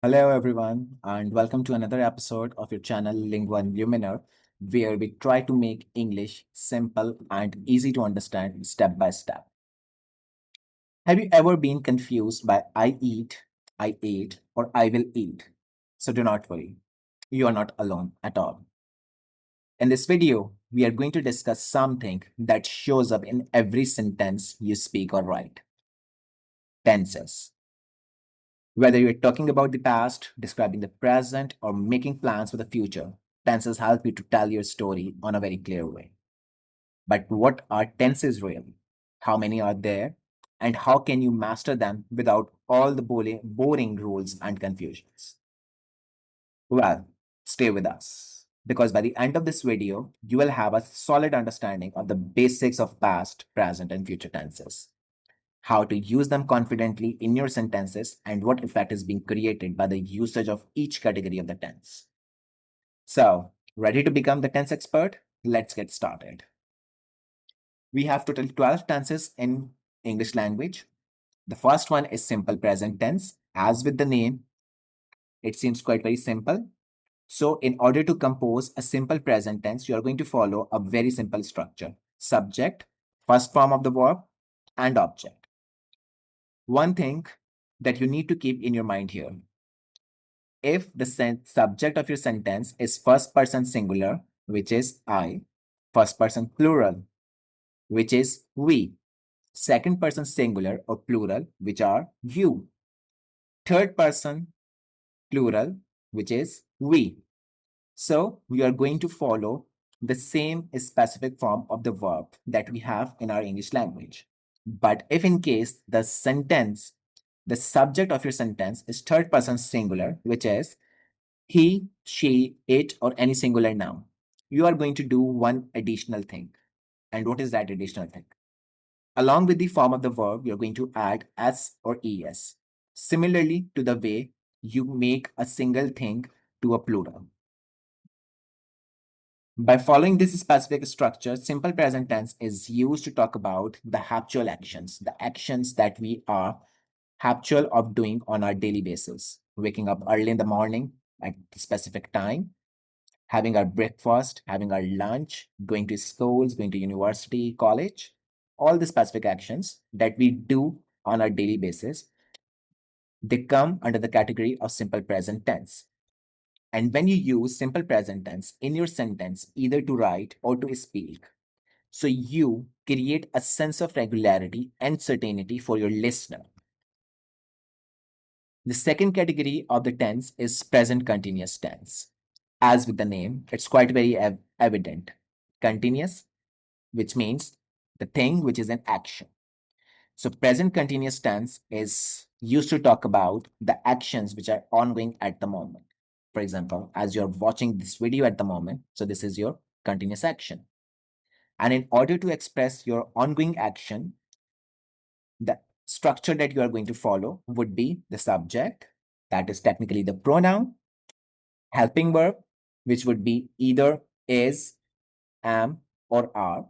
Hello, everyone, and welcome to another episode of your channel Lingua Luminer, where we try to make English simple and easy to understand step by step. Have you ever been confused by I eat, I ate, or I will eat? So do not worry, you are not alone at all. In this video, we are going to discuss something that shows up in every sentence you speak or write: tenses. Whether you're talking about the past, describing the present, or making plans for the future, tenses help you to tell your story on a very clear way. But what are tenses really? How many are there? And how can you master them without all the boring rules and confusions? Well, stay with us, because by the end of this video, you will have a solid understanding of the basics of past, present, and future tenses, how to use them confidently in your sentences, and what effect is being created by the usage of each category of the tense. So, ready to become the tense expert? Let's get started. We have total 12 tenses in English language. The first one is simple present tense. As with the name, it seems quite very simple. So, in order to compose a simple present tense, you are going to follow a very simple structure: subject, first form of the verb, and object. One thing that you need to keep in your mind here: if the subject of your sentence is first person singular, which is I, first person plural, which is we, second person singular or plural, which are you, third person plural, which is we. So we are going to follow the same specific form of the verb that we have in our English language. But if in case the subject of your sentence is third person singular, which is he, she, it, or any singular noun, you are going to do one additional thing. And what is that additional thing? Along with the form of the verb, you're going to add s or es, similarly to the way you make a single thing to a plural. By following this specific structure, simple present tense is used to talk about the habitual actions, the actions that we are habitual of doing on our daily basis. Waking up early in the morning at a specific time, having our breakfast, having our lunch, going to schools, going to university, college, all the specific actions that we do on our daily basis, they come under the category of simple present tense. And when you use simple present tense in your sentence, either to write or to speak, so you create a sense of regularity and certainty for your listener. The second category of the tense is present continuous tense. As with the name, it's quite very evident. Continuous, which means the thing which is in action. So present continuous tense is used to talk about the actions which are ongoing at the moment. For example, as you're watching this video at the moment, so this is your continuous action. And in order to express your ongoing action, the structure that you are going to follow would be the subject, that is technically the pronoun, helping verb, which would be either is, am, or are.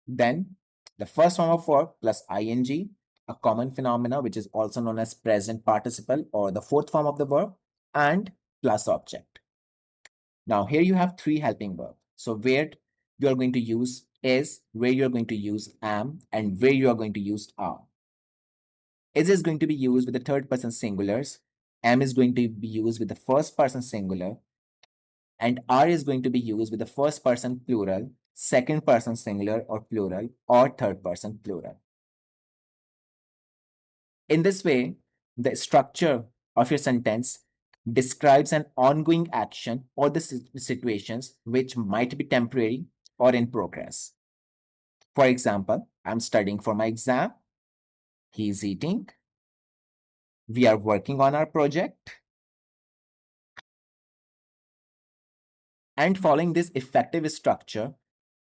Then the first form of verb plus ing, a common phenomena which is also known as present participle, or the fourth form of the verb, and plus object. Now here you have three helping verbs. So where you are going to use is, where you are going to use am, and where you are going to use are. Is going to be used with the third person singulars, am is going to be used with the first person singular, and are is going to be used with the first person plural, second person singular or plural, or third person plural. In this way, the structure of your sentence describes an ongoing action or the situations which might be temporary or in progress. For example, I'm studying for my exam, he's eating, we are working on our project. And following this effective structure,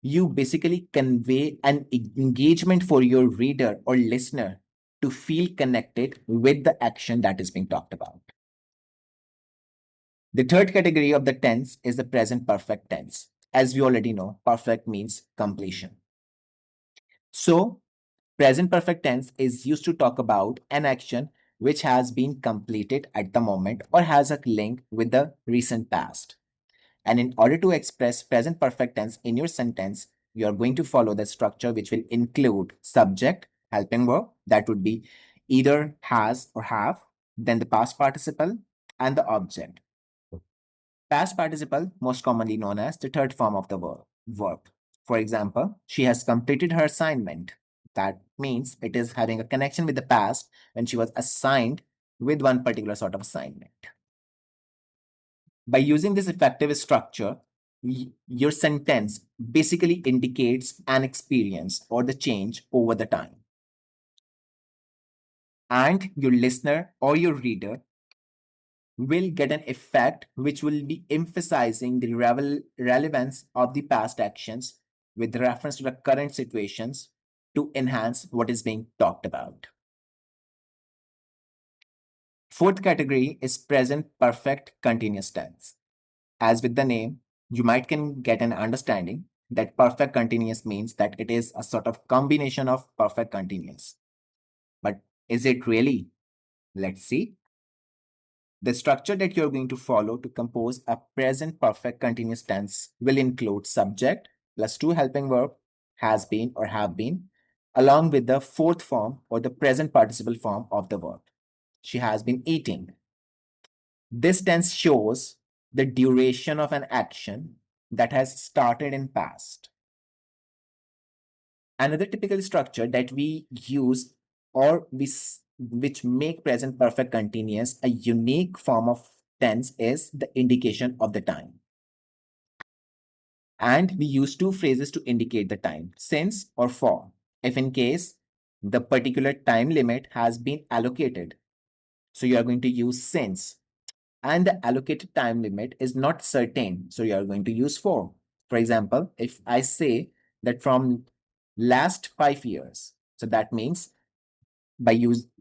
you basically convey an engagement for your reader or listener to feel connected with the action that is being talked about. The third category of the tense is the present perfect tense. As we already know, perfect means completion. So, present perfect tense is used to talk about an action which has been completed at the moment or has a link with the recent past. And in order to express present perfect tense in your sentence, you are going to follow the structure which will include subject, helping verb, that would be either has or have, then the past participle, and the object. Past participle, most commonly known as the third form of the verb. For example, she has completed her assignment. That means it is having a connection with the past when she was assigned with one particular sort of assignment. By using this effective structure, your sentence basically indicates an experience or the change over the time. And your listener or your reader will get an effect which will be emphasizing the relevance of the past actions with reference to the current situations to enhance what is being talked about. Fourth category is present perfect continuous tense. As with the name, you might can get an understanding that perfect continuous means that it is a sort of combination of perfect continuous. But is it really? Let's see. The structure that you're going to follow to compose a present perfect continuous tense will include subject plus two helping verb, has been or have been, along with the fourth form or the present participle form of the verb. She has been eating. This tense shows the duration of an action that has started in past. Another typical structure that we use or which make present perfect continuous a unique form of tense is the indication of the time. And we use two phrases to indicate the time, since or for, if in case the particular time limit has been allocated. So you are going to use since, and the allocated time limit is not certain. So you are going to use for. For example, if I say that from last 5 years, so that means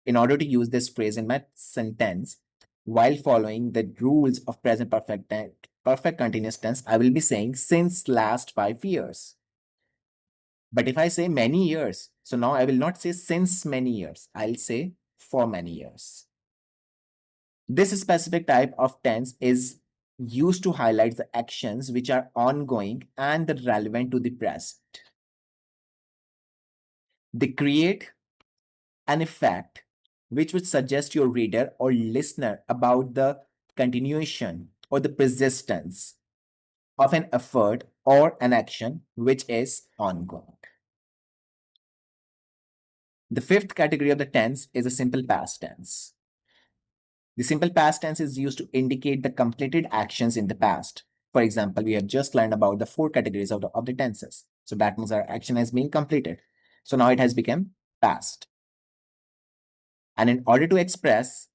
in order to use this phrase in my sentence, while following the rules of present perfect continuous tense, I will be saying since last 5 years. But if I say many years, so now I will not say since many years, I'll say for many years. This specific type of tense is used to highlight the actions which are ongoing and relevant to the present. They create an effect which would suggest your reader or listener about the continuation or the persistence of an effort or an action which is ongoing. The fifth category of the tense is a simple past tense. The simple past tense is used to indicate the completed actions in the past. For example, we have just learned about the four categories of the tenses. So that means our action has been completed. So now it has become past. And in order to express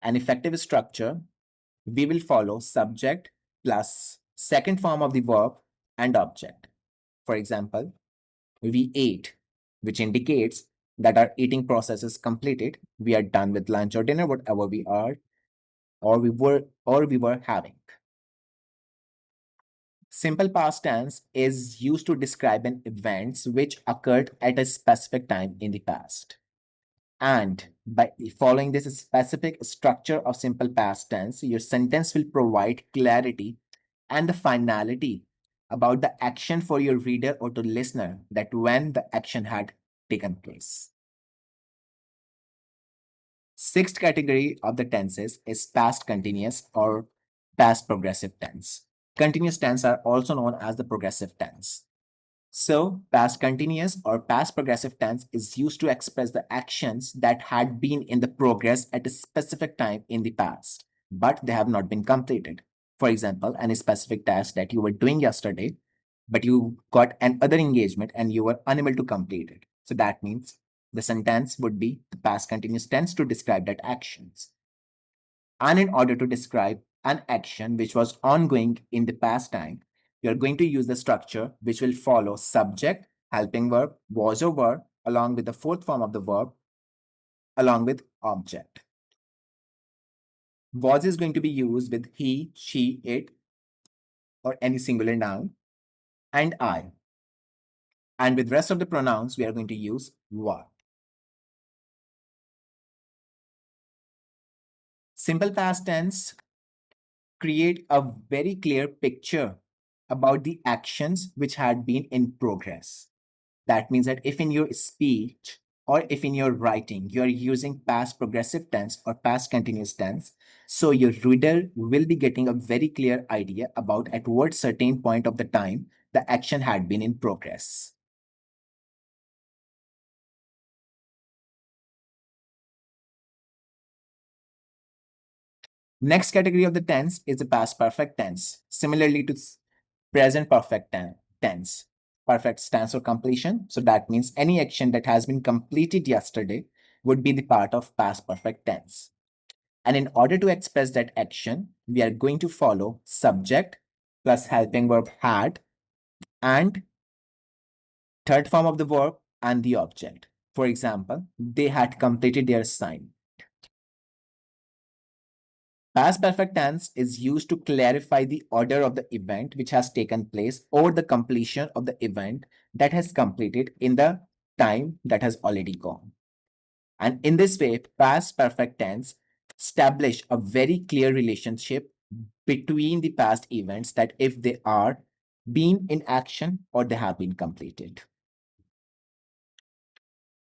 an effective structure, we will follow subject plus second form of the verb and object. For example, we ate, which indicates that our eating process is completed. We are done with lunch or dinner, whatever we are, or we were having. Simple past tense is used to describe an events which occurred at a specific time in the past. And by following this specific structure of simple past tense, your sentence will provide clarity and the finality about the action for your reader or to listener that when the action had taken place. Sixth category of the tenses is past continuous or past progressive tense. Continuous tense are also known as the progressive tense. So, past continuous or past progressive tense is used to express the actions that had been in the progress at a specific time in the past, but they have not been completed. For example, any specific task that you were doing yesterday, but you got another engagement and you were unable to complete it. So that means the sentence would be the past continuous tense to describe that actions. And in order to describe an action which was ongoing in the past time, you're going to use the structure which will follow subject, helping verb, was or were, along with the fourth form of the verb, along with object. Was is going to be used with he, she, it, or any singular noun, and I. And with rest of the pronouns, we are going to use were. Simple past tense create a very clear picture about the actions which had been in progress. That means that if in your speech or if in your writing you are using past progressive tense or past continuous tense, so your reader will be getting a very clear idea about at what certain point of the time the action had been in progress. Next category of the tense is the past perfect tense, similarly to present perfect tense. Perfect tense or completion. So that means any action that has been completed yesterday would be the part of past perfect tense. And in order to express that action, we are going to follow subject plus helping verb had and third form of the verb and the object. For example, they had completed their assignment. Past perfect tense is used to clarify the order of the event which has taken place or the completion of the event that has completed in the time that has already gone. And in this way, past perfect tense establish a very clear relationship between the past events that if they are been in action or they have been completed.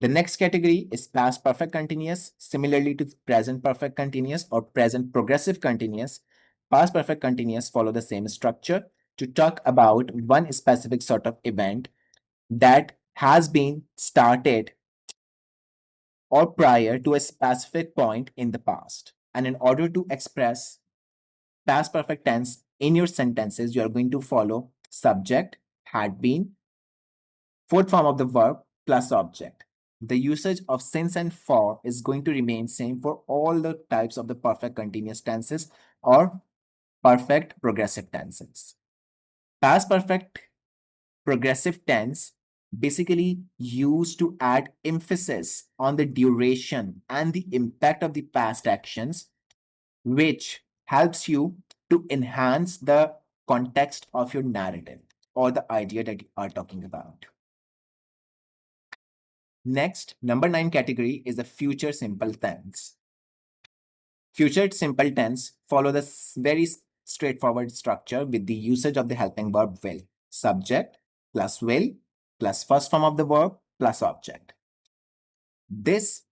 The next category is past perfect continuous. Similarly to present perfect continuous or present progressive continuous, past perfect continuous follow the same structure to talk about one specific sort of event that has been started or prior to a specific point in the past. And in order to express past perfect tense in your sentences, you are going to follow subject, had been, fourth form of the verb plus object. The usage of since and for is going to remain same for all the types of the perfect continuous tenses or perfect progressive tenses. Past perfect progressive tense basically used to add emphasis on the duration and the impact of the past actions, which helps you to enhance the context of your narrative or the idea that you are talking about. Next, number 9 category is the future simple tense. Future simple tense follow the very straightforward structure with the usage of the helping verb will. Subject plus will plus first form of the verb plus object. This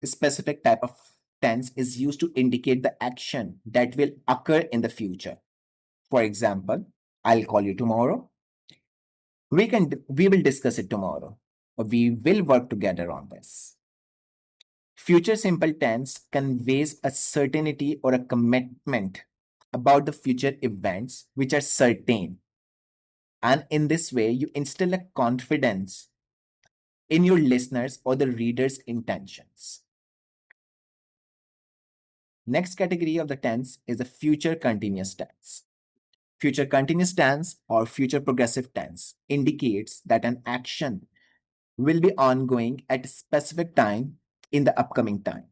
specific type of tense is used to indicate the action that will occur in the future. For example, I'll call you tomorrow. We will discuss it tomorrow. Or we will work together on this. Future simple tense conveys a certainty or a commitment about the future events which are certain. And in this way, you instill a confidence in your listeners or the reader's intentions. Next category of the tense is the future continuous tense. Future continuous tense or future progressive tense indicates that an action will be ongoing at a specific time in the upcoming time.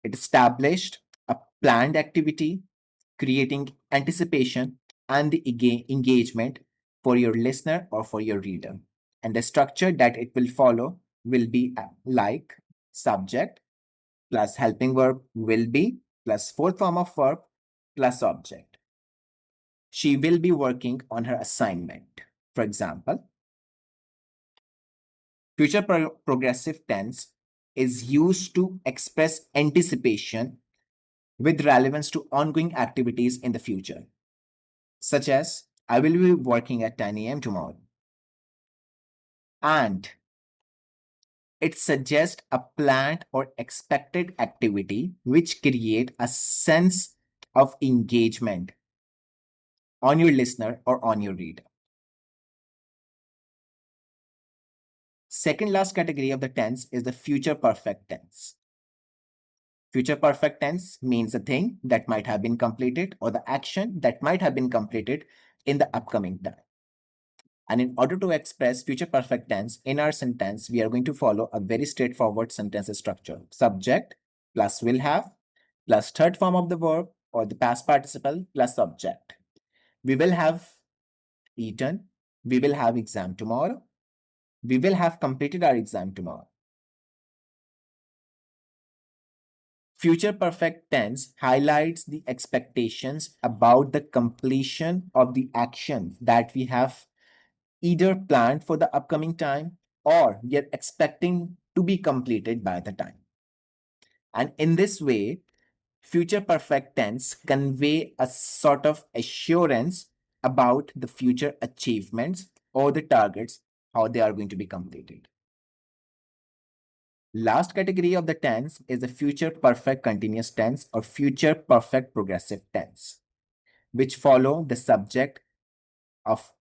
It established a planned activity, creating anticipation and the engagement for your listener or for your reader. And the structure that it will follow will be like subject plus helping verb will be plus fourth form of verb plus object. She will be working on her assignment. For example, future progressive tense is used to express anticipation with relevance to ongoing activities in the future, such as I will be working at 10 a.m. tomorrow. And it suggests a planned or expected activity which create a sense of engagement on your listener or on your reader. Second last category of the tense is the future perfect tense. Future perfect tense means the thing that might have been completed or the action that might have been completed in the upcoming time. And in order to express future perfect tense in our sentence, we are going to follow a very straightforward sentence structure. Subject plus will have plus third form of the verb or the past participle plus subject. We will have eaten. We will have exam tomorrow. We will have completed our exam tomorrow. Future perfect tense highlights the expectations about the completion of the action that we have either planned for the upcoming time or we are expecting to be completed by the time. And in this way, future perfect tense convey a sort of assurance about the future achievements or the targets, how they are going to be completed. Last category of the tense is the future perfect continuous tense or future perfect progressive tense, which follow the subject of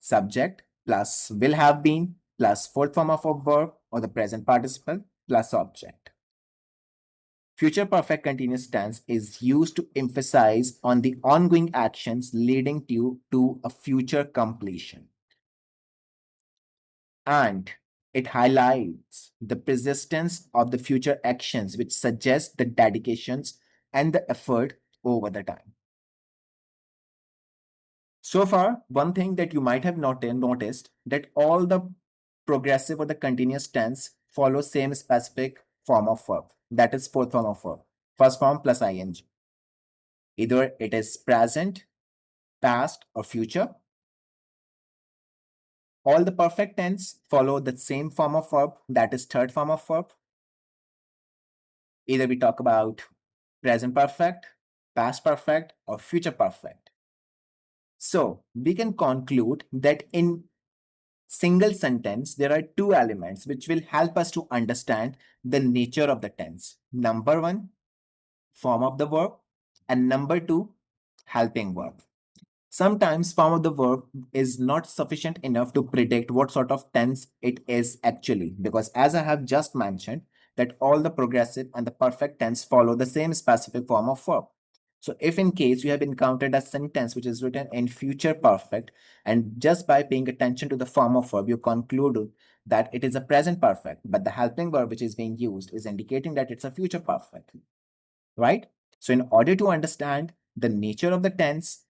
subject plus will have been plus fourth form of a verb or the present participle plus object. Future perfect continuous tense is used to emphasize on the ongoing actions leading to a future completion. And it highlights the persistence of the future actions, which suggests the dedications and the effort over the time. So far, one thing that you might have noticed that all the progressive or the continuous tense follow same specific form of verb. That is fourth form of verb. First form plus ing. Either it is present, past, or future. All the perfect tense follow the same form of verb. That is third form of verb. Either we talk about present perfect, past perfect, or future perfect. So we can conclude that in single sentence, there are two elements which will help us to understand the nature of the tense. Number one, form of the verb, and number two, helping verb. Sometimes form of the verb is not sufficient enough to predict what sort of tense it is actually, because as I have just mentioned, that all the progressive and the perfect tense follow the same specific form of verb. So if in case you have encountered a sentence which is written in future perfect, and just by paying attention to the form of verb, you conclude that it is a present perfect, but the helping verb which is being used is indicating that it's a future perfect, right? So in order to understand the nature of the tense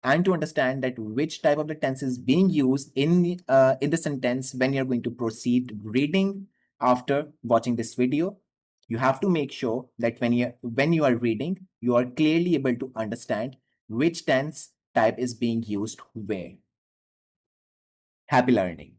and to understand that which type of the tense is being used in the sentence when you're going to proceed reading after watching this video, you have to make sure that when you are reading, you are clearly able to understand which tense type is being used where. Happy learning.